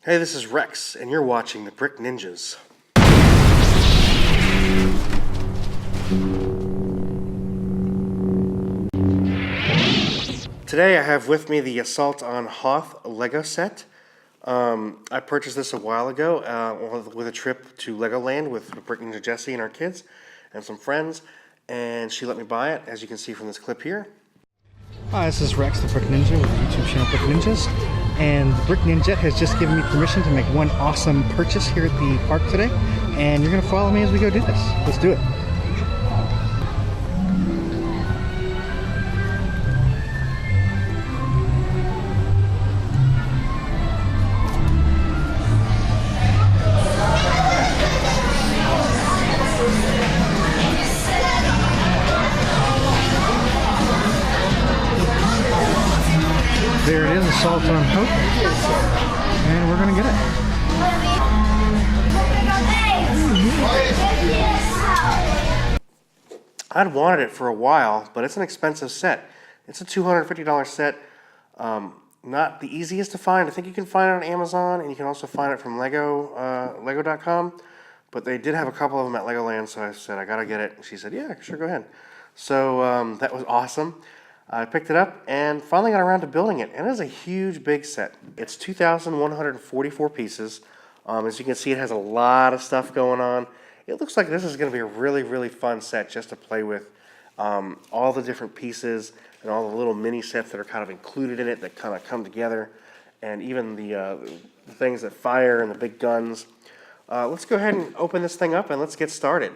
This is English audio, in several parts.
Hey, this is Rex, and you're watching the Brick Ninjas. Today I have with me the Assault on Hoth Lego set. I purchased this a while ago with a trip to Legoland with Brick Ninja Jessie and our kids and some friends, and she let me buy it, as you can see from this clip here. Hi, this is Rex, the Brick Ninja with the YouTube channel Brick Ninjas, and the Brick Ninja has just given me permission to make one awesome purchase here at the park today, and you're going to follow me as we go do this. Let's do it. There it is, Assault on Hoth, and we're gonna get it. I'd wanted it for a while, but it's an expensive set. It's a $250 set. Not the easiest to find. I think you can find it on Amazon, and you can also find it from Lego.com. But they did have a couple of them at Legoland, so I said, I gotta get it. And she said, yeah, sure, go ahead. So that was awesome. I picked it up and finally got around to building it, and it is a huge, big set. It's 2,144 pieces. As you can see, it has a lot of stuff going on. It looks like this is going to be a really, really fun set just to play with. All the different pieces and all the little mini sets that are kind of included in it that kind of come together, and even the things that fire and the big guns. Let's go ahead and open this thing up and let's get started.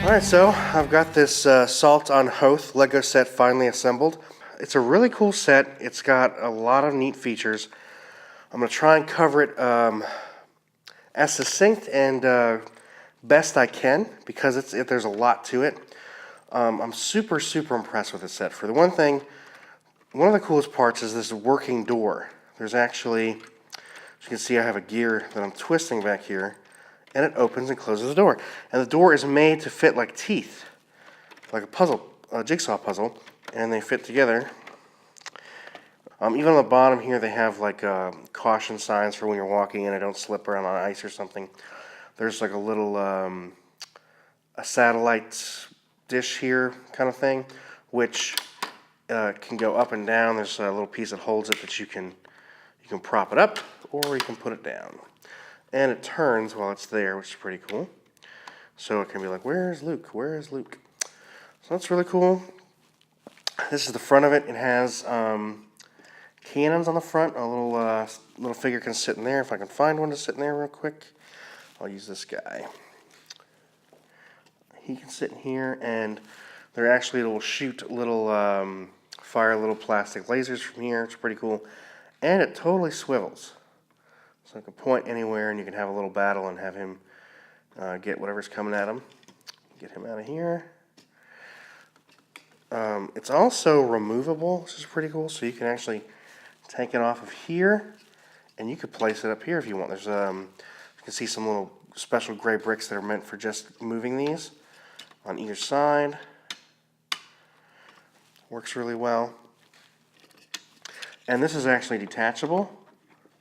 Alright, so I've got this Salt on Hoth Lego set finally assembled. It's a really cool set. It's got a lot of neat features. I'm going to try and cover it as succinct and best I can because there's a lot to it. I'm super impressed with this set. For the one thing, one of the coolest parts is this working door. There's actually, as you can see, I have a gear that I'm twisting back here, and it opens and closes the door. And the door is made to fit like teeth, like a jigsaw puzzle, and they fit together. Even on the bottom here, they have like caution signs for when you're walking in and don't slip around on ice or something. There's like a little a satellite dish here kind of thing, which can go up and down. There's a little piece that holds it that you can prop it up or you can put it down. And it turns while it's there, which is pretty cool. So it can be like, where's Luke? Where is Luke? So that's really cool. This is the front of it. It has cannons on the front. A little figure can sit in there. If I can find one to sit in there real quick, I'll use this guy. He can sit in here, and they're actually will shoot fire little plastic lasers from here. It's pretty cool, and it totally swivels. So I can point anywhere, and you can have a little battle and have him get whatever's coming at him. Get him out of here. It's also removable, which is pretty cool. So you can actually take it off of here, and you could place it up here if you want. There's you can see some little special gray bricks that are meant for just moving these on either side. Works really well. And this is actually detachable.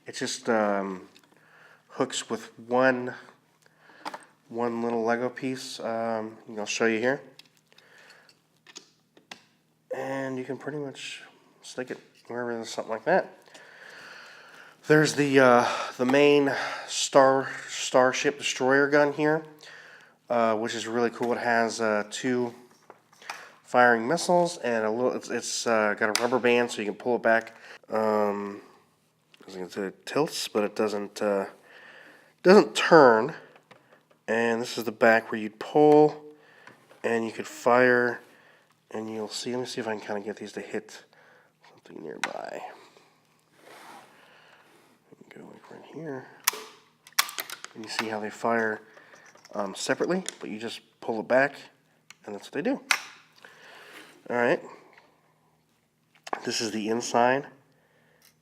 It just hooks with one little Lego piece. I'll show you here. And you can pretty much stick it wherever there's something like that. There's the main Starship Destroyer gun here, which is really cool. It has 2 firing missiles and a little. It's got a rubber band so you can pull it back. It tilts, but it doesn't turn. And this is the back where you'd pull, and you could fire. And you'll see. Let me see if I can kind of get these to hit something nearby. Go like right here, and you see how they fire separately, but you just pull it back, and that's what they do. All right. This is the inside.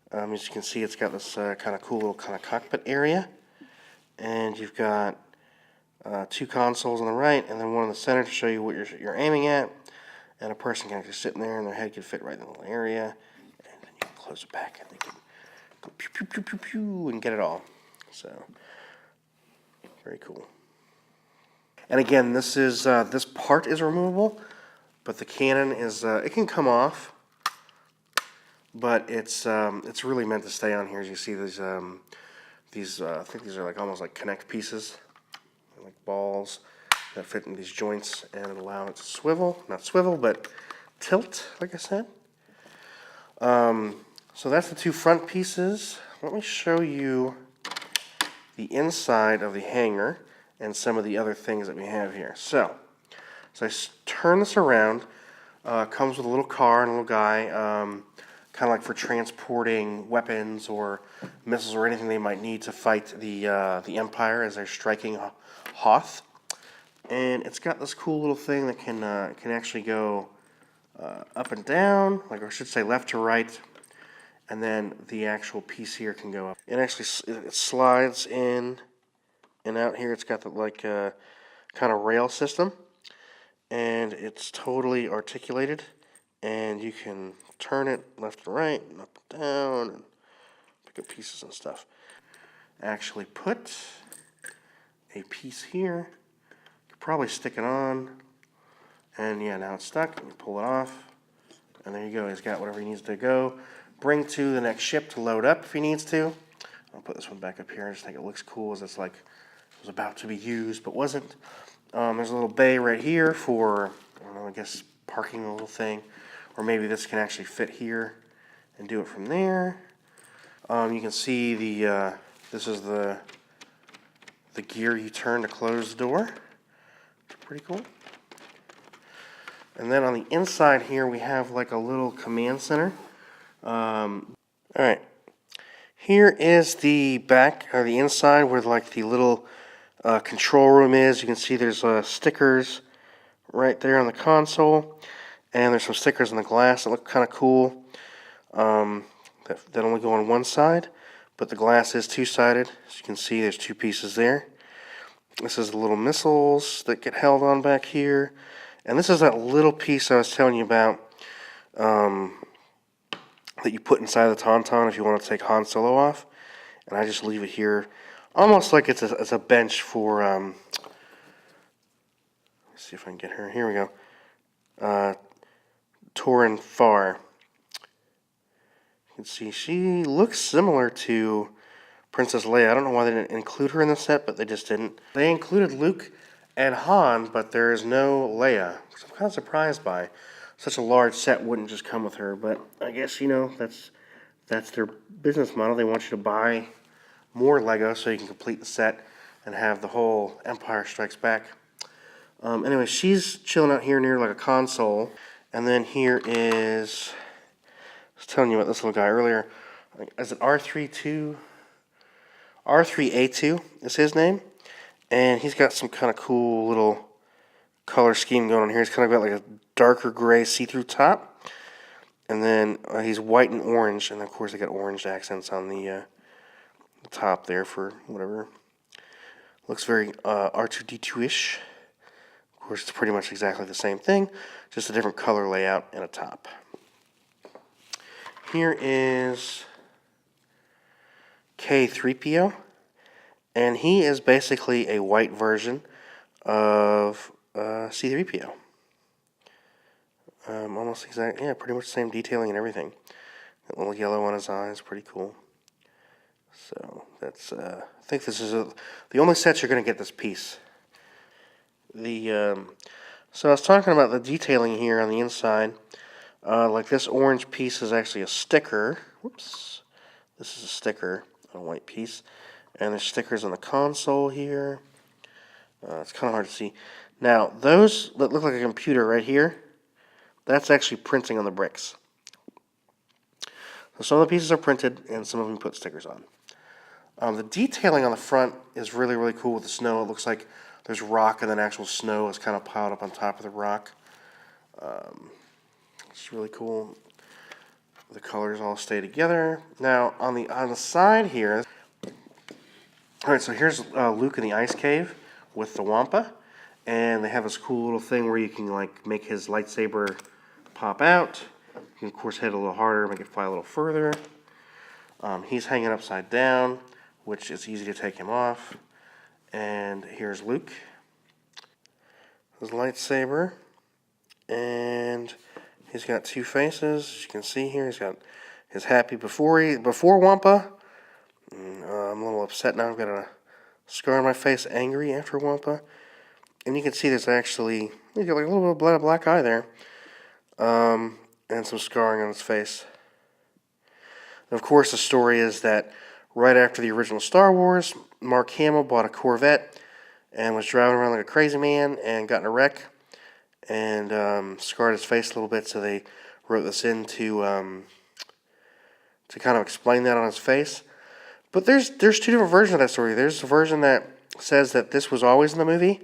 As you can see, it's got this kind of cool little kind of cockpit area, and you've got 2 consoles on the right, and then one in the center to show you what you're aiming at. And a person can actually sit in there, and their head can fit right in the little area, and then you can close it back, and they can go pew pew pew pew pew and get it all. So very cool. And again, this part is removable, but the cannon is it can come off. But it's really meant to stay on here. As you see, these I think these are like almost like connect pieces, they're like balls that fit in these joints and allow it to swivel, not swivel, but tilt, like I said. So that's the 2 front pieces. Let me show you the inside of the hangar and some of the other things that we have here. So I turn this around. Comes with a little car and a little guy. Kind of like for transporting weapons or missiles or anything they might need to fight the Empire as they're striking Hoth. And it's got this cool little thing that can actually go up and down, like I should say left to right, and then the actual piece here can go up. It actually it slides in and out here. It's got the kind of rail system, and it's totally articulated, and you can turn it left and right and up and down and pick up pieces and stuff. Actually put a piece here. Probably stick it on, and yeah, now it's stuck, and you pull it off, and there you go. He's got whatever he needs to go. Bring to the next ship to load up if he needs to. I'll put this one back up here. I just think it looks cool as it's like it was about to be used but wasn't. There's a little bay right here for, I don't know, I guess parking a little thing, or maybe this can actually fit here and do it from there. You can see this is the gear you turn to close the door. Pretty cool. And then on the inside here, we have like a little command center. All right. Here is the back, or the inside, where like the little control room is. You can see there's stickers right there on the console. And there's some stickers on the glass that look kind of cool. That only go on one side. But the glass is two-sided. As you can see, there's two pieces there. This is the little missiles that get held on back here. And this is that little piece I was telling you about that you put inside the Tauntaun if you want to take Han Solo off. And I just leave it here almost like it's a bench for, let's see if I can get her. Here we go. Torin Farr. You can see she looks similar to Princess Leia. I don't know why they didn't include her in the set, but they just didn't. They included Luke and Han, but there is no Leia, which I'm kind of surprised by. Such a large set wouldn't just come with her, but I guess, you know, that's their business model. They want you to buy more Lego so you can complete the set and have the whole Empire Strikes Back. Anyway, she's chilling out here near like a console, and then here is, I was telling you about this little guy earlier. Is it R3-2? R3A2 is his name. And he's got some kind of cool little color scheme going on here. He's kind of got like a darker gray see-through top. And then he's white and orange. And of course they got orange accents on the top there for whatever. Looks very R2-D2-ish. Of course it's pretty much exactly the same thing. Just a different color layout and a top. Here is K3PO, and he is basically a white version of C3PO. Almost exact, yeah, pretty much the same detailing and everything. That little yellow on his eyes, pretty cool. So that's, I think this is the only set you're going to get this piece. So I was talking about the detailing here on the inside. Like this orange piece is actually a sticker. Whoops. This is a sticker on a white piece. And there's stickers on the console here. It's kind of hard to see. Now, those that look like a computer right here, that's actually printing on the bricks. So some of the pieces are printed, and some of them put stickers on. The detailing on the front is really, really cool with the snow. It looks like there's rock and then actual snow is kind of piled up on top of the rock. It's really cool. The colors all stay together. Now on the side here, all right. So here's Luke in the ice cave with the Wampa, and they have this cool little thing where you can like make his lightsaber pop out. You can of course hit it a little harder, make it fly a little further. He's hanging upside down, which is easy to take him off. And here's Luke, his lightsaber, and he's got two faces, as you can see here. He's got his happy before Wampa. I'm a little upset now. I've got a scar on my face, angry after Wampa. And you can see there's actually, he's got like a little bit of black eye there. And some scarring on his face. And of course, the story is that right after the original Star Wars, Mark Hamill bought a Corvette and was driving around like a crazy man and got in a wreck. And scarred his face a little bit, so they wrote this in to kind of explain that on his face. But there's two different versions of that story. There's a version that says that this was always in the movie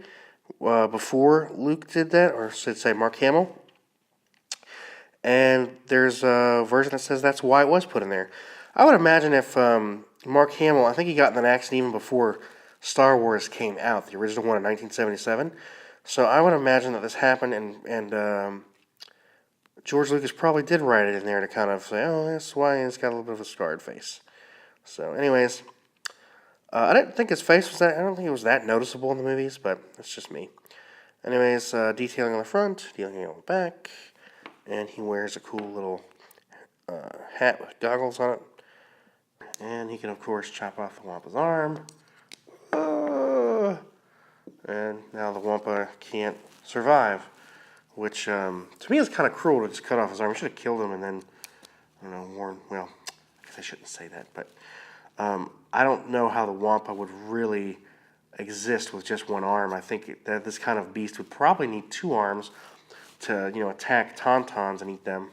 before Luke did that, or should say Mark Hamill. And there's a version that says that's why it was put in there. I would imagine if Mark Hamill, I think he got in an accident even before Star Wars came out, the original one in 1977. So I would imagine that this happened, and George Lucas probably did write it in there to kind of say, oh, that's why he's got a little bit of a scarred face. So anyways, I didn't think his face was that, I don't think it was that noticeable in the movies, but that's just me. Anyways, detailing on the front, detailing on the back, and he wears a cool little hat with goggles on it. And he can, of course, chop off the Wampa's arm. And now the Wampa can't survive, which to me is kind of cruel to just cut off his arm. We should have killed him and then, I don't know, warned, well, I guess I shouldn't say that, but I don't know how the Wampa would really exist with just one arm. I think that this kind of beast would probably need two arms to attack tauntauns and eat them.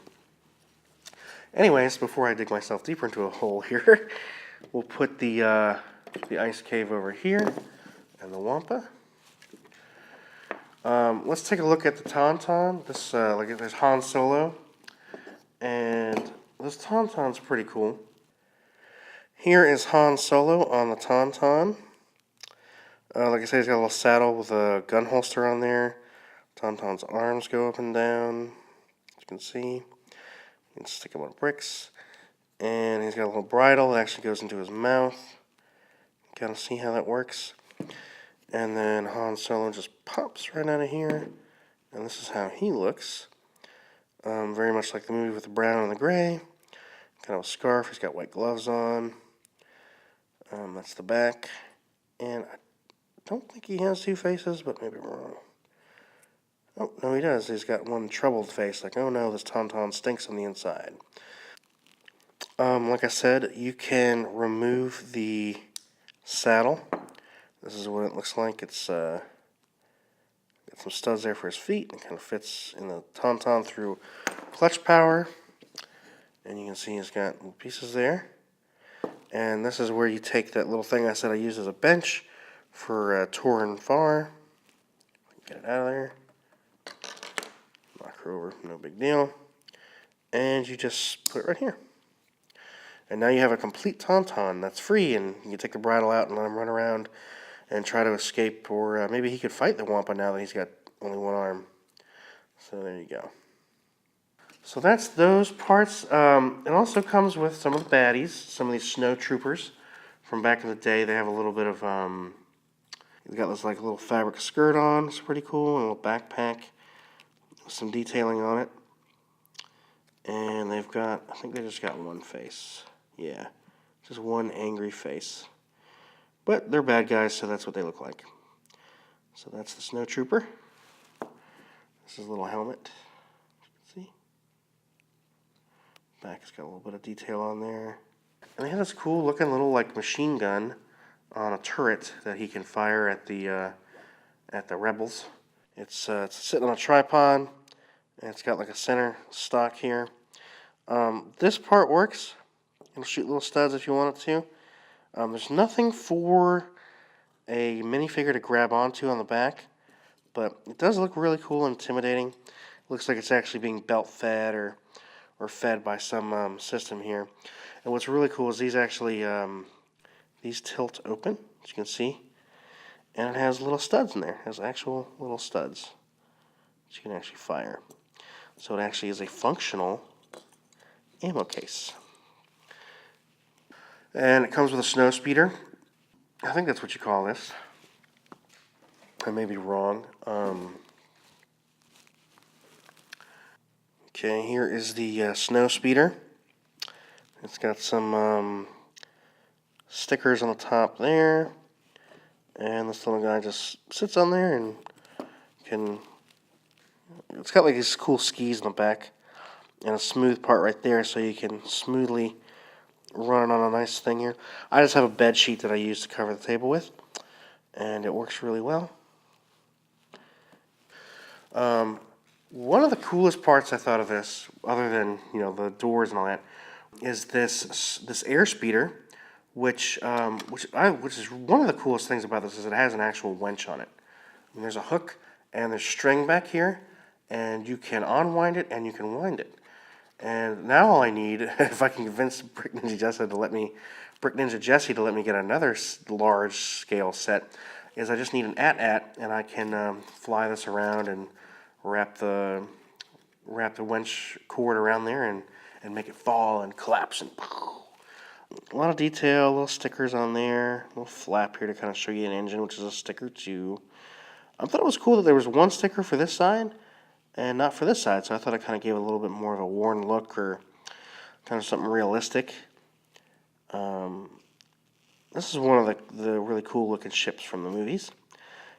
Anyways, before I dig myself deeper into a hole here, we'll put the ice cave over here and the wampa. Let's take a look at the tauntaun. This there's Han Solo, and this tauntaun's pretty cool. Here is Han Solo on the tauntaun. Like I said, he's got a little saddle with a gun holster on there. Tauntaun's arms go up and down, as you can see. You can stick him on bricks. And he's got a little bridle that actually goes into his mouth. Kind of see how that works. And then Han Solo just pops right out of here. And this is how he looks. Very much like the movie with the brown and the gray. Kind of a scarf. He's got white gloves on. That's the back. And I don't think he has two faces, but maybe I'm wrong. Oh, no, he does. He's got one troubled face, like, oh no, this tauntaun stinks on the inside. Like I said, you can remove the saddle. This is what it looks like. It's got some studs there for his feet. It kind of fits in the tauntaun through clutch power. And you can see he's got little pieces there. And this is where you take that little thing I said I used as a bench for tour and far. Get it out of there. Knock her over, no big deal. And you just put it right here. And now you have a complete tauntaun that's free, and you can take the bridle out and let him run around and try to escape, or maybe he could fight the wampa now that he's got only one arm. So there you go. So that's those parts. It also comes with some of the baddies, some of these snow troopers from back in the day. They have a little bit of, they've got this like a little fabric skirt on. It's pretty cool, and a little backpack with some detailing on it. And they've got, I think they just got one face. Yeah, just one angry face. But they're bad guys, so that's what they look like. So that's the snow trooper. This is a little helmet. See? Back has got a little bit of detail on there. And they have this cool looking little like machine gun on a turret that he can fire at the rebels. It's sitting on a tripod, and it's got like a center stock here. This part works. It'll shoot little studs if you want it to. There's nothing for a minifigure to grab onto on the back, but it does look really cool and intimidating. It looks like it's actually being belt fed or fed by some system here. And what's really cool is these actually these tilt open, as you can see, and it has little studs in there. It has actual little studs that you can actually fire. So it actually is a functional ammo case. And it comes with a Snowspeeder. I think that's what you call this. I may be wrong. Okay, here is the Snowspeeder. It's got some stickers on the top there. And this little guy just sits on there and can... It's got like these cool skis in the back and a smooth part right there, so you can smoothly run it on a nice thing here. I just have a bed sheet that I use to cover the table with, and it works really well. One of the coolest parts I thought of this, other than the doors and all that, is this Airspeeder, which is one of the coolest things about this is it has an actual winch on it. I mean, there's a hook and there's string back here, and you can unwind it and you can wind it. And now all I need, if I can convince Brick Ninja Jesse to let me get another large scale set, is I just need an AT-AT, and I can fly this around and wrap the winch cord around there and make it fall and collapse and a lot of detail, little stickers on there, a little flap here to kind of show you an engine, which is a sticker too. I thought it was cool that there was one sticker for this side and not for this side, so I thought it kind of gave a little bit more of a worn look or kind of something realistic. This is one of the really cool looking ships from the movies.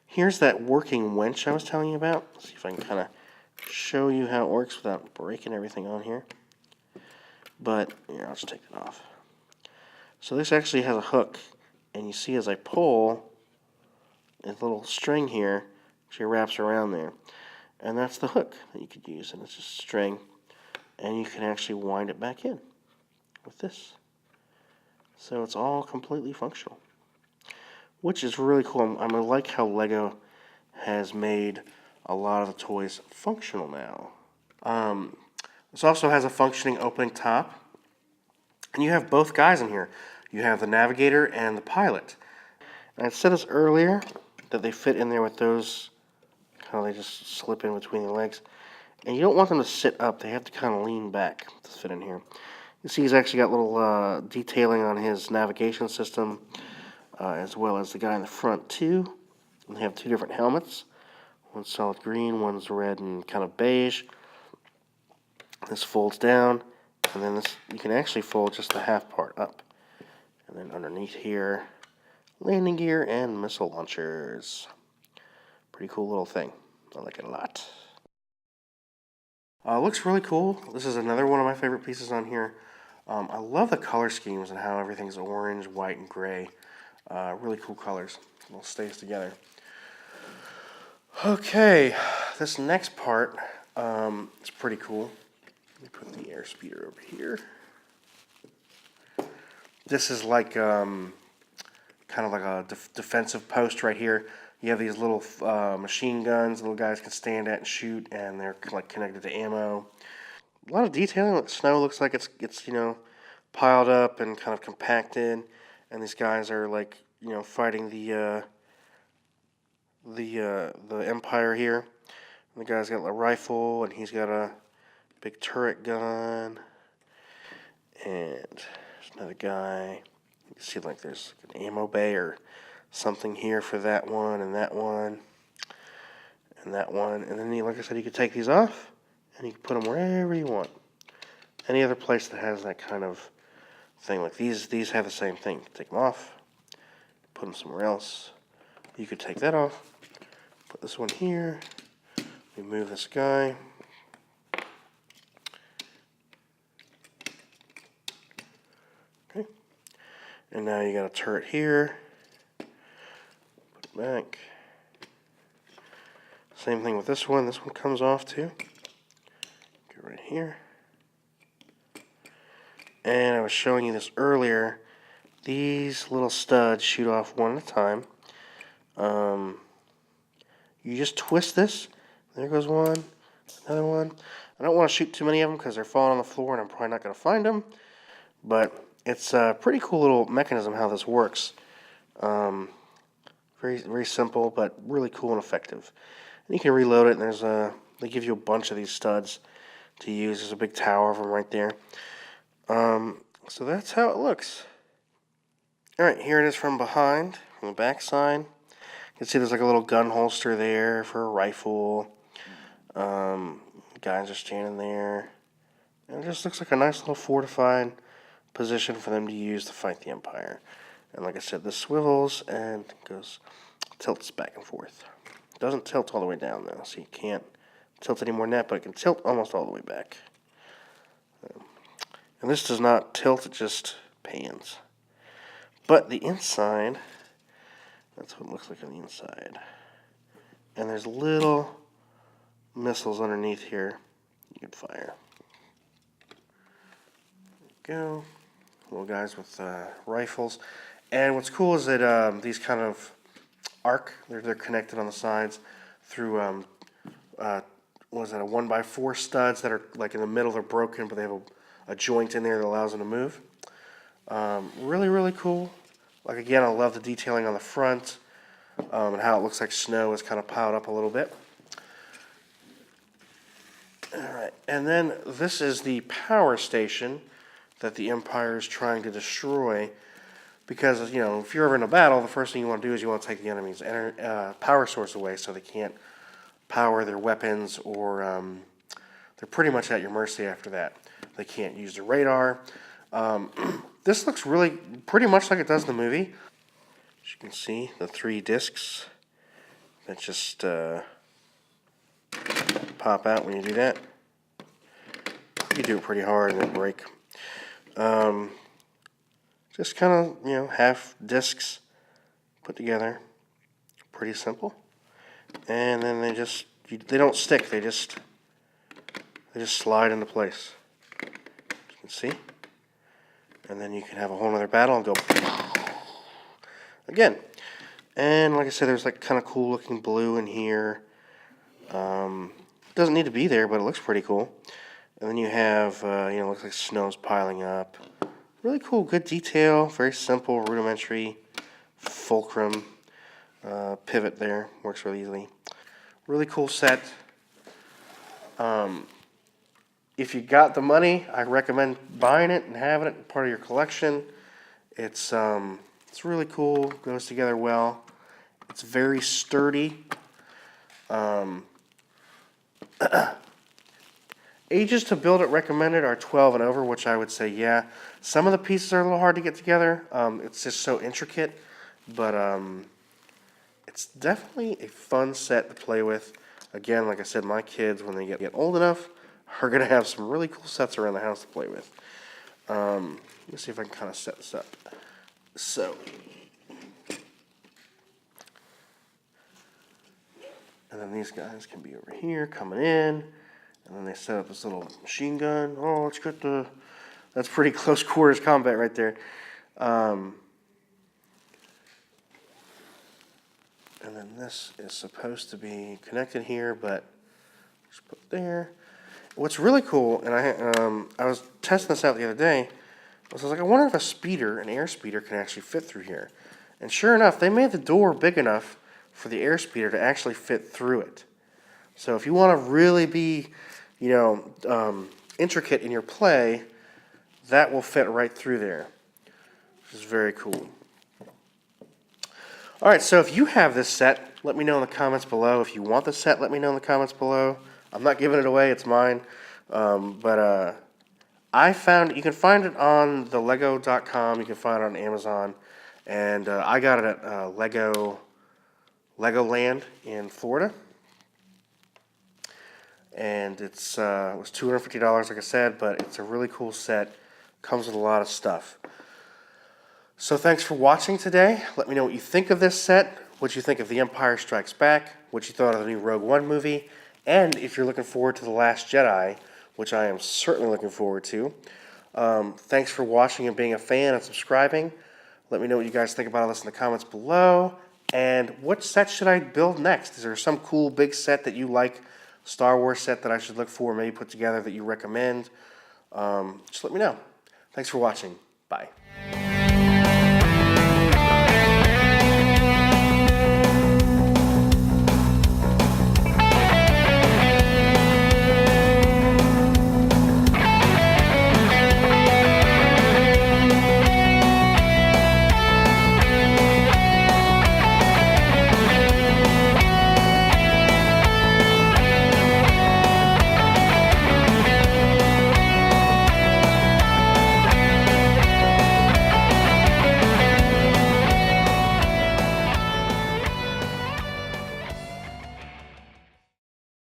Here's that working winch I was telling you about. Let's see if I can kind of show you how it works without breaking everything on here. But here, I'll just take it off. So this actually has a hook, and you see as I pull, a little string here actually wraps around there. And that's the hook that you could use, and it's just string, and you can actually wind it back in with this. So it's all completely functional, which is really cool. I like how Lego has made a lot of the toys functional now. This also has a functioning opening top, and you have both guys in here. You have the navigator and the pilot. And I said this earlier, that they fit in there with those, how they just slip in between the legs. And you don't want them to sit up, they have to kind of lean back to fit in here. You see he's actually got little detailing on his navigation system, as well as the guy in the front too. And they have two different helmets. One's solid green, one's red and kind of beige. This folds down, and then this you can actually fold just the half part up. And then underneath here, landing gear and missile launchers. Pretty cool little thing. I like it a lot. Looks really cool. This is another one of my favorite pieces on here. I love the color schemes and how everything's orange, white, and gray. Really cool colors. It all stays together. Okay, this next part is pretty cool. Let me put the Airspeeder over here. This is like kind of like a defensive post right here. You have these little machine guns little guys can stand at and shoot, and they're like connected to ammo. A lot of detailing. Like snow looks like it's you know, piled up and kind of compacted, and these guys are like, you know, fighting the Empire here. And the guy's got a rifle, and he's got a big turret gun, and there's another guy. You can see like there's an ammo bay or something here for that one and that one and that one. And then, like I said, you could take these off and you can put them wherever you want. Any other place that has that kind of thing, like these have the same thing. You can take them off, put them somewhere else. You could take that off, put this one here, remove this guy. Okay. And now you got a turret here. Put it back. Same thing with this one. This one comes off too. Go right here. And I was showing you this earlier. These little studs shoot off one at a time. You just twist this. There goes one. Another one. I don't want to shoot too many of them because they're falling on the floor and I'm probably not going to find them. But it's a pretty cool little mechanism how this works. Very, very simple, but really cool and effective. And you can reload it, and they give you a bunch of these studs to use. There's a big tower of them right there. So that's how it looks. Alright, here it is from behind, from the back side. You can see there's like a little gun holster there for a rifle. Guys are standing there. And it just looks like a nice little fortified position for them to use to fight the Empire. And like I said, this swivels and tilts back and forth. It doesn't tilt all the way down though, so you can't tilt any more than that, but it can tilt almost all the way back. And this does not tilt, it just pans. But the inside, that's what it looks like on the inside. And there's little missiles underneath here you can fire. There you go. Little guys with rifles. And what's cool is that these kind of arc, they're connected on the sides through, what is that, a 1x4 studs that are like in the middle, they're broken, but they have a joint in there that allows them to move. Really, really cool. Like again, I love the detailing on the front and how it looks like snow is kind of piled up a little bit. Alright, and then this is the power station that the Empire is trying to destroy. Because, you know, if you're ever in a battle, the first thing you want to do is you want to take the enemy's power source away so they can't power their weapons, or they're pretty much at your mercy after that. They can't use the radar. This looks really pretty much like it does in the movie. As you can see, the 3 discs that just pop out when you do that. You do it pretty hard and it'll break. Just kind of, you know, half discs put together. Pretty simple. And then you they don't stick. They just slide into place. You can see. And then you can have a whole other battle and go again. And like I said, there's like kind of cool looking blue in here. Doesn't need to be there, but it looks pretty cool. And then you have, looks like snow's piling up. Really cool, good detail, very simple, rudimentary, fulcrum pivot there. Works really easily. Really cool set. If you got the money, I recommend buying it and having it part of your collection. It's really cool, goes together well. It's very sturdy. Ages to build it recommended are 12 and over, which I would say, yeah. Some of the pieces are a little hard to get together. It's just so intricate, but it's definitely a fun set to play with. Again, like I said, my kids, when they get old enough, are going to have some really cool sets around the house to play with. Let me see if I can kind of set this up. So, and then these guys can be over here coming in, and then they set up this little machine gun. Oh, let's get that's pretty close quarters combat right there. And then this is supposed to be connected here, but just put there. What's really cool, and I was testing this out the other day, I was like, I wonder if an Airspeeder can actually fit through here. And sure enough, they made the door big enough for the Airspeeder to actually fit through it. So if you want to really be, intricate in your play, that will fit right through there, which is very cool. All right, so if you have this set, let me know in the comments below. If you want the set, let me know in the comments below. I'm not giving it away, it's mine. I found, you can find it on the Lego.com, you can find it on Amazon, and I got it at Legoland in Florida. And it was $250, like I said, but it's a really cool set. Comes with a lot of stuff. So thanks for watching today. Let me know what you think of this set, what you think of The Empire Strikes Back, what you thought of the new Rogue One movie, and if you're looking forward to The Last Jedi, which I am certainly looking forward to. Thanks for watching and being a fan and subscribing. Let me know what you guys think about all this in the comments below. And what set should I build next? Is there some cool big set that you like, Star Wars set that I should look for, maybe put together that you recommend? Just let me know. Thanks for watching. Bye.